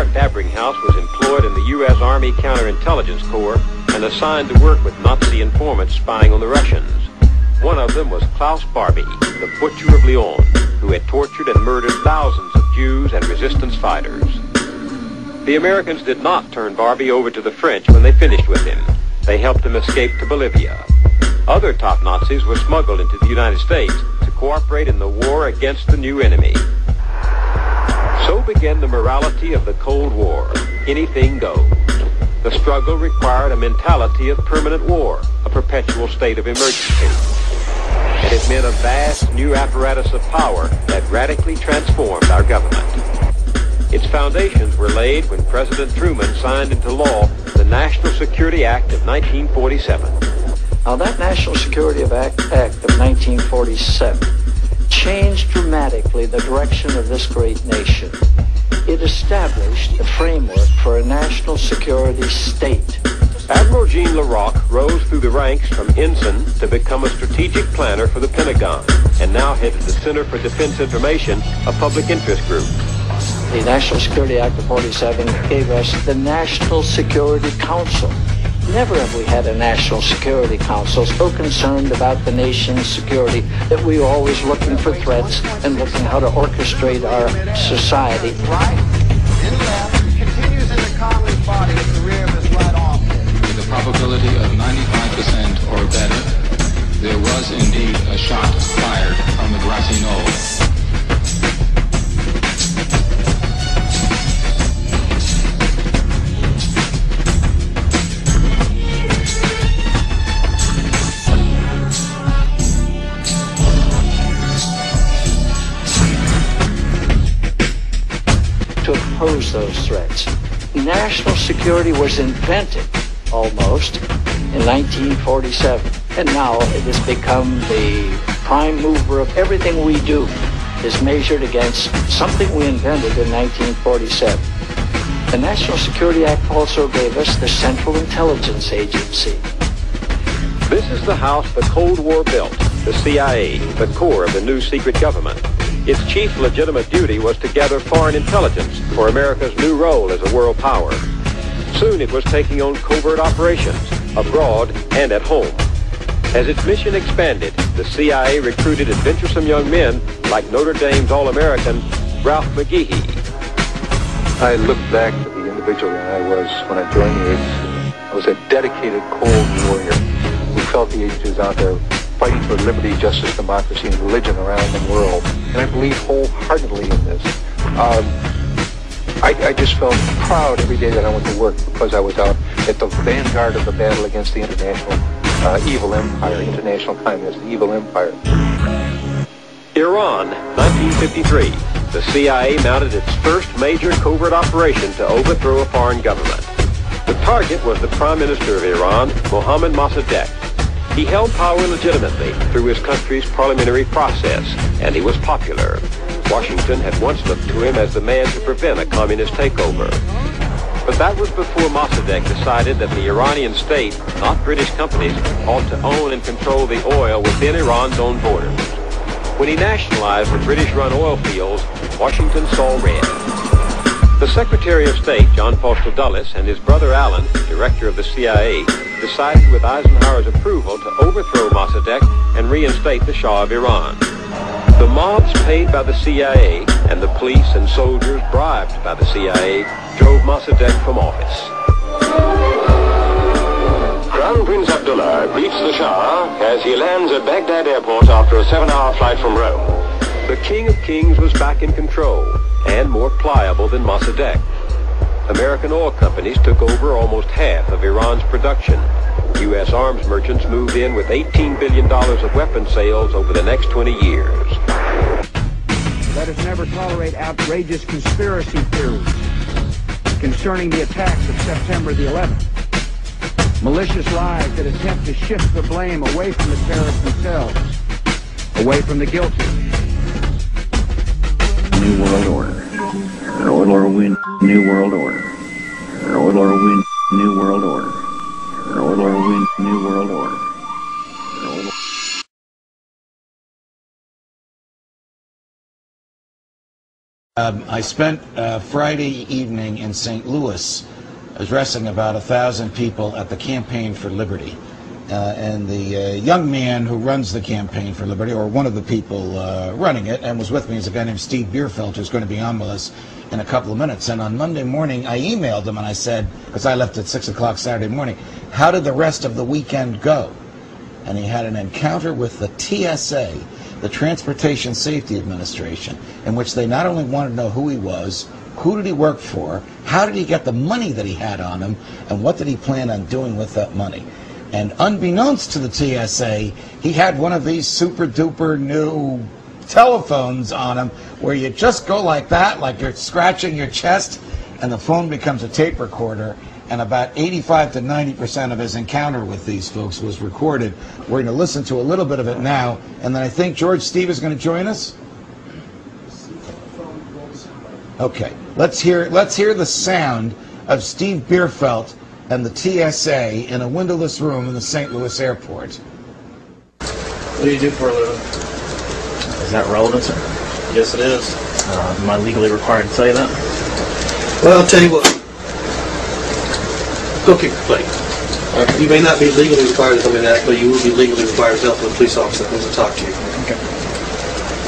state-of-the-art Fabbringhaus was employed in the U.S. Army Counterintelligence Corps and assigned to work with Nazi informants spying on the Russians. One of them was Klaus Barbie, the Butcher of Lyon, who had tortured and murdered thousands of Jews and resistance fighters. The Americans did not turn Barbie over to the French when they finished with him. They helped him escape to Bolivia. Other top Nazis were smuggled into the United States to cooperate in the war against the new enemy. So began the morality of the Cold War. Anything goes. The struggle required a mentality of permanent war, a perpetual state of emergency. And it meant a vast new apparatus of power that radically transformed our government. Its foundations were laid when President Truman signed into law the National Security Act of 1947. Now, that National Security Act of 1947 changed dramatically the direction of this great nation. It established the framework for a national security state. Admiral Jean LaRocque rose through the ranks from ensign to become a strategic planner for the Pentagon, and now headed the Center for Defense Information, a public interest group. The National Security Act of 47 gave us the National Security Council. Never have we had a National Security Council so concerned about the nation's security that we were always looking for threats and looking how to orchestrate our society. Right, in left, continues in the Congress body at the rear of his right arm. With a probability of 95% or better, there was indeed a shot fired from the grassy knoll. To oppose those threats. National security was invented, almost, in 1947. And now it has become the prime mover of everything we do is measured against something we invented in 1947. The National Security Act also gave us the Central Intelligence Agency. This is the house the Cold War built, the CIA, the core of the new secret government. Its chief legitimate duty was to gather foreign intelligence for America's new role as a world power. Soon it was taking on covert operations, abroad and at home. As its mission expanded, the CIA recruited adventuresome young men like Notre Dame's All-American Ralph McGehee. I look back to the individual that I was when I joined the agency. I was a dedicated Cold Warrior who felt the agency was out there fighting for liberty, justice, democracy, and religion around the world. And I believe wholeheartedly in this. I just felt proud every day that I went to work because I was out at the vanguard of the battle against the international evil empire, international communist evil empire. Iran, 1953. The CIA mounted its first major covert operation to overthrow a foreign government. The target was the Prime Minister of Iran, Mohammad Mossadegh. He held power legitimately through his country's parliamentary process, and he was popular. Washington had once looked to him as the man to prevent a communist takeover. But that was before Mossadegh decided that the Iranian state, not British companies, ought to own and control the oil within Iran's own borders. When he nationalized the British-run oil fields, Washington saw red. The Secretary of State, John Foster Dulles, and his brother Alan, director of the CIA, decided with Eisenhower's approval to overthrow Mossadegh and reinstate the Shah of Iran. The mobs paid by the CIA and the police and soldiers bribed by the CIA drove Mossadegh from office. Crown Prince Abdullah greets the Shah as he lands at Baghdad airport after a 7-hour flight from Rome. The King of Kings was back in control and more pliable than Mossadegh. American oil companies took over almost half of Iran's production. U.S. arms merchants moved in with $18 billion of weapon sales over the next 20 years. Let us never tolerate outrageous conspiracy theories concerning the attacks of September the 11th. Malicious lies that attempt to shift the blame away from the terrorists themselves, away from the guilty. New World Order. Order win. New World Order. Order win. New World Order. Order win. New World Order. I spent Friday evening in St. Louis addressing about 1,000 people at the Campaign for Liberty. And the young man who runs the Campaign for Liberty, or one of the people running it, and was with me, is a guy named Steve Bierfeld, who's going to be on with us in a couple of minutes. And on Monday morning, I emailed him and I said, because I left at 6 o'clock Saturday morning, how did the rest of the weekend go? And he had an encounter with the TSA, the Transportation Safety Administration, in which they not only wanted to know who he was, who did he work for, how did he get the money that he had on him, and what did he plan on doing with that money. And unbeknownst to the TSA, he had one of these super duper new telephones on him where you just go like that, like you're scratching your chest, and the phone becomes a tape recorder. And about 85 to 90% of his encounter with these folks was recorded. We're going to listen to a little bit of it now, and then I think George Steve is going to join us. Okay, let's hear the sound of Steve Bierfeld and the TSA in a windowless room in the St. Louis airport. What do you do for a living? Is that relevant, sir? Yes, it is. Am I legally required to tell you that? Well, I'll tell you what. Go kick the plate. You may not be legally required to tell me that, but you will be legally required to tell the police officer that comes to talk to you. Okay.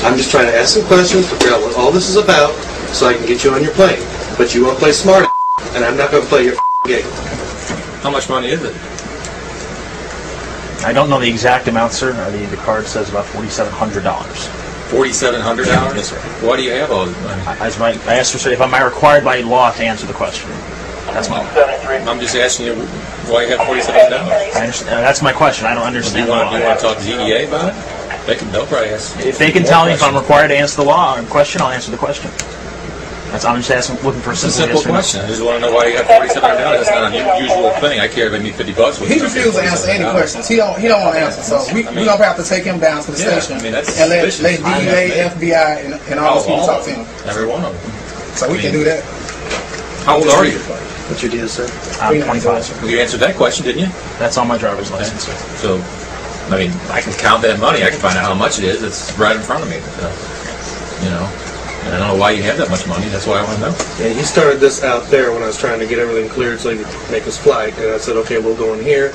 I'm just trying to ask some questions to figure out what all this is about so I can get you on your plane. But you want to play smart, and I'm not going to play your game. How much money is it? I don't know the exact amount, sir. The card says about $4,700. $4,700? Yes, sir. Why do you have all this money? I asked her, sir, if am I required by law to answer the question? That's my. I'm just asking you why you have $4,700. I understand. That's my question. I don't understand Do the law. you want to talk to DEA about it? They'll probably ask. If they can tell me if I'm required to answer the law or question, I'll answer the question. I'm just asking, looking for a simple question. I just want to know why you have $4,700. That's not an unusual thing. I care if I need $50 with He refused to answer any questions. He don't want to answer. So we're going to have to take him down to the station and let DEA, FBI, and all those people talk to him. Every one of them. So we can do that. How old are you? What's your deal, sir? I'm 25, sir. Well, you answered that question, didn't you? That's on my driver's license, sir. So, I mean, I can count that money. I can find out how much it is. It's right in front of me. You know, and I don't know why you have that much money. That's why I want to know. Yeah, he started this out there when I was trying to get everything cleared so he could make his flight. And I said, okay, we'll go in here.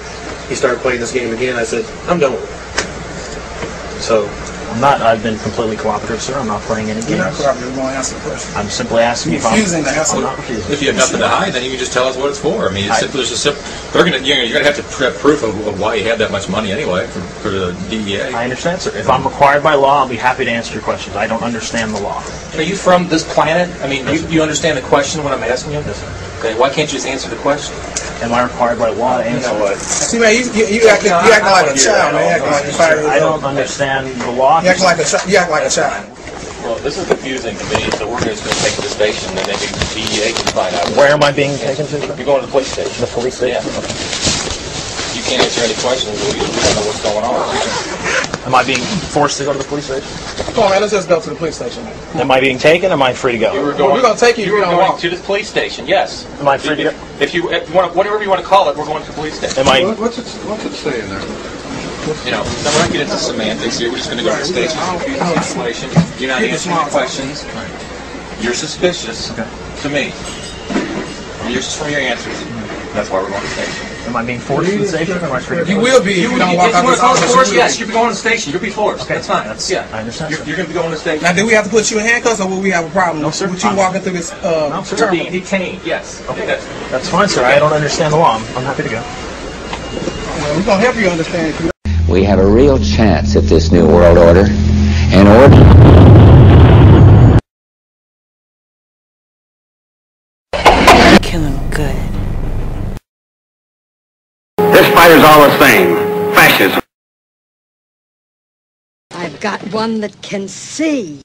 He started playing this game again. I said, I'm done with it. So. I've been completely cooperative, sir. I'm not playing any games. You're not cooperative. You won't answer the question. I'm simply asking if I'm refusing to answer. I'm not refusing. If you have nothing to hide, then you can just tell us what it's for. I mean, it's simple. You're going to have to have proof of why you have that much money anyway for the DEA. I understand, sir. If I'm required by law, I'll be happy to answer your questions. I don't understand the law. Are you from this planet? I mean, you understand the question when I'm asking you? Yes, sir. Okay, why can't you just answer the question? Am I required by law to answer? You know what? See, man, you acting like a child, man. You acting like you're 5 years old. I don't understand the law. You act like a child. Well, this is confusing to me, so we're just going to take it to the station, and then the DEA can find out. Where am I being taken to? You're going to the police station. The police station? Yeah. Okay. You can't answer any questions. We don't know what's going on. Am I being forced to go to the police station? Come on, man, let's just go to the police station. Am I being taken? Or am I free to go? We're going to take you. You were going to the police station. Yes. Am I free to go? If you want, whatever you want to call it, we're going to the police station. Am I? What's it saying there? You know, now we're not getting into semantics here. We're just going to go to the station. You're not answering any questions. You're suspicious to me. You're just from your answers. That's why we're going to the station. Am I being forced to the station? Or am I free to go? You will be if you don't walk out this office. Yes, you'll be going to the station. You'll be forced. Okay, that's fine. I understand. You're going to be going to the station. Now, do we have to put you in handcuffs, or will we have a problem with you walking through this No, sir. You're being detained. Yes. Okay, that's fine, sir. I don't understand the law. I'm happy to go. Well, we're going to help you understand if you We have a real chance at this new world order. In order... Kill him good. This fight is all the same. Fascism. I've got one that can see.